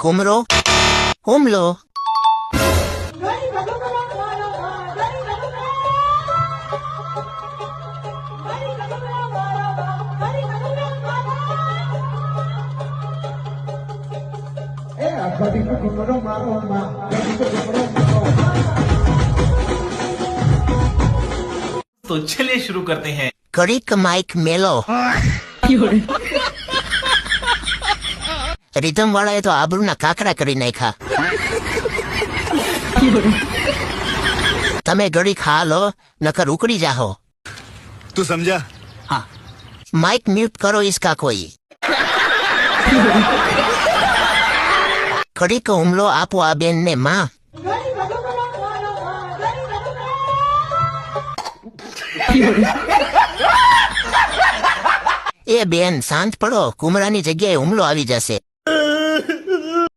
કુમરો હુમલો. तो चलिए शुरू करते हैं. ઘડીક માઇક મેલો. રિધમ વાળાએ તો આબરૂના કાકરા કરી નાખ્યા. તમે ઘડીક હા લો નકર ઉકળી જાહો. तू समझा? हाँ. माइक म्यूट करो इसका कोई. घड़ी को हुमलो आपो आ बेन ने मां. ए बेन शांत पड़ो, कुमरानी जग्याए हुमलो आवी जशे.